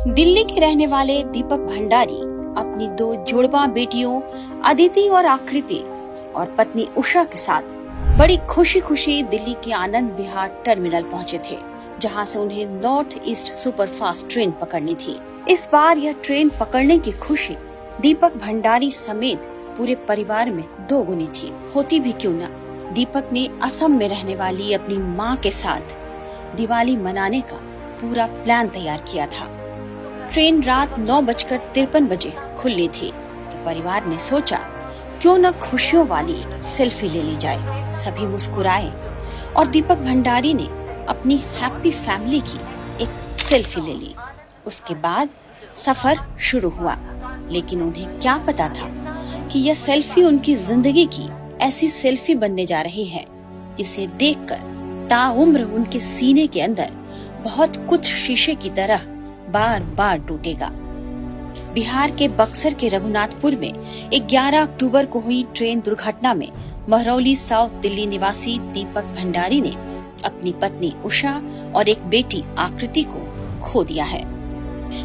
दिल्ली के रहने वाले दीपक भंडारी अपनी दो जुड़वा बेटियों अदिति और आकृति और पत्नी उषा के साथ बड़ी खुशी खुशी दिल्ली के आनंद विहार टर्मिनल पहुंचे थे, जहां से उन्हें नॉर्थ ईस्ट सुपरफास्ट ट्रेन पकड़नी थी। इस बार यह ट्रेन पकड़ने की खुशी दीपक भंडारी समेत पूरे परिवार में दोगुनी थी। होती भी क्यों ना, दीपक ने असम में रहने वाली अपनी मां के साथ दिवाली मनाने का पूरा प्लान तैयार किया था। ट्रेन रात 9:53 बजे खुलनी थी, तो परिवार ने सोचा क्यों न खुशियों वाली सेल्फी ले ली जाए। सभी मुस्कुराए और दीपक भंडारी ने अपनी हैप्पी फैमिली की एक सेल्फी ले ली। उसके बाद सफर शुरू हुआ, लेकिन उन्हें क्या पता था कि यह सेल्फी उनकी जिंदगी की ऐसी सेल्फी बनने जा रही है जिसे देखकर ताउम्र उनके सीने के अंदर बहुत कुछ शीशे की तरह बार बार टूटेगा। बिहार के बक्सर के रघुनाथपुर में 11 अक्टूबर को हुई ट्रेन दुर्घटना में महरौली साउथ दिल्ली निवासी दीपक भंडारी ने अपनी पत्नी उषा और एक बेटी आकृति को खो दिया है।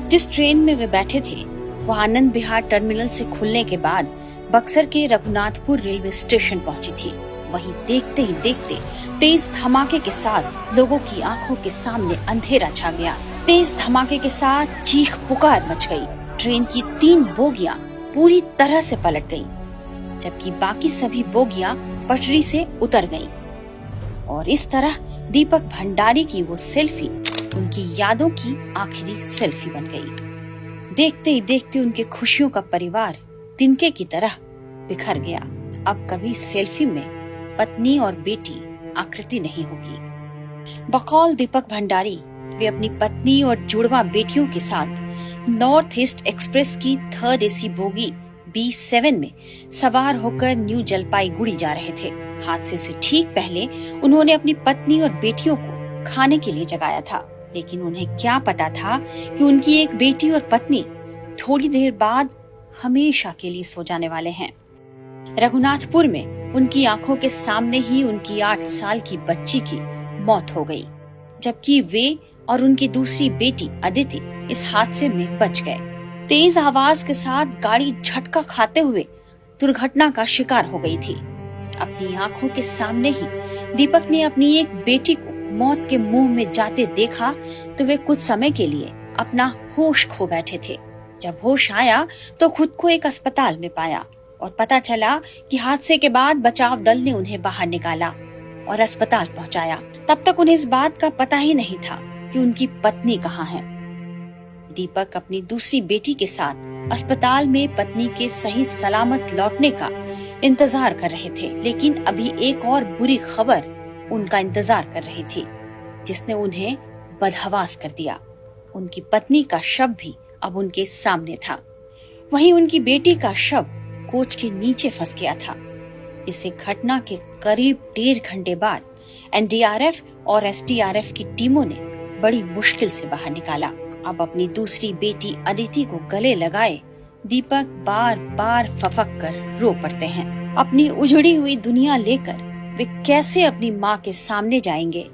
जिस ट्रेन में वे बैठे थे वो आनंद विहार टर्मिनल से खुलने के बाद बक्सर के रघुनाथपुर रेलवे स्टेशन पहुंची थी। वहीं देखते ही देखते तेज धमाके के साथ लोगों की आंखों के सामने अंधेरा छा गया। तेज धमाके के साथ चीख पुकार मच गई। ट्रेन की 3 बोगियां पूरी तरह से पलट गईं, जबकि बाकी सभी बोगियां पटरी से उतर गईं। और इस तरह दीपक भंडारी की वो सेल्फी उनकी यादों की आखिरी सेल्फी बन गई। देखते ही देखते उनके खुशियों का परिवार तिनके की तरह बिखर गया। अब कभी सेल्फी में पत्नी और बेटी आकृति नहीं होगी। बकौल दीपक भंडारी वे अपनी पत्नी और जुड़वा बेटियों के साथ नॉर्थ ईस्ट एक्सप्रेस की 3rd AC बोगी B7 में सवार होकर न्यू जलपाईगुड़ी जा रहे थे। हादसे से ठीक पहले उन्होंने अपनी पत्नी और बेटियों को खाने के लिए जगाया था, लेकिन उन्हें क्या पता था कि उनकी एक बेटी और पत्नी थोड़ी देर बाद हमेशा के लिए सो जाने वाले हैं। रघुनाथपुर में उनकी आंखों के सामने ही उनकी 8 साल की बच्ची की मौत हो गई, जबकि वे और उनकी दूसरी बेटी अदिति इस हादसे में बच गए। तेज आवाज के साथ गाड़ी झटका खाते हुए दुर्घटना का शिकार हो गई थी। अपनी आंखों के सामने ही दीपक ने अपनी एक बेटी को मौत के मुंह में जाते देखा तो वे कुछ समय के लिए अपना होश खो बैठे थे। जब होश आया तो खुद को एक अस्पताल में पाया और पता चला कि हादसे के बाद बचाव दल ने उन्हें बाहर निकाला और अस्पताल पहुंचाया। तब तक उन्हें इस बात का पता ही नहीं था कि उनकी पत्नी कहाँ है। दीपक अपनी दूसरी बेटी के साथ अस्पताल में पत्नी के सही सलामत लौटने का इंतजार कर रहे थे, लेकिन अभी एक और बुरी खबर उनका इंतजार कर रही थी, जिसने उन्हें बदहवास कर दिया। उनकी पत्नी का शव भी अब उनके सामने था। वहीं उनकी बेटी का शव कोच के नीचे फंस गया था। इसे घटना के करीब 1.5 घंटे बाद NDRF और SDRF की टीमों ने बड़ी मुश्किल से बाहर निकाला। अब अपनी दूसरी बेटी अदिति को गले लगाए दीपक बार बार फफक कर रो पड़ते हैं। अपनी उजड़ी हुई दुनिया लेकर वे कैसे अपनी माँ के सामने जाएंगे,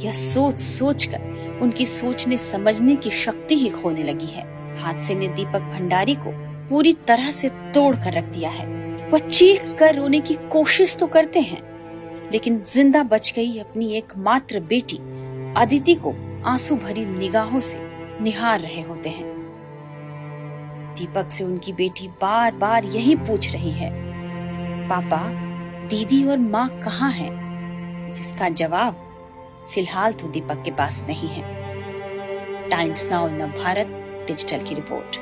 यह सोच सोच कर उनकी सोचने समझने की शक्ति ही खोने लगी है। हादसे ने दीपक भंडारी को पूरी तरह से तोड़ कर रख दिया है। वह चीख कर रोने की कोशिश तो करते हैं, लेकिन जिंदा बच गई अपनी एकमात्र बेटी अदिति को आंसू भरी निगाहों से निहार रहे होते हैं। दीपक से उनकी बेटी बार बार यही पूछ रही है, पापा, दीदी और माँ कहाँ हैं? जिसका जवाब फिलहाल तो दीपक के पास नहीं है। टाइम्स नाउ नव भारत डिजिटल की रिपोर्ट।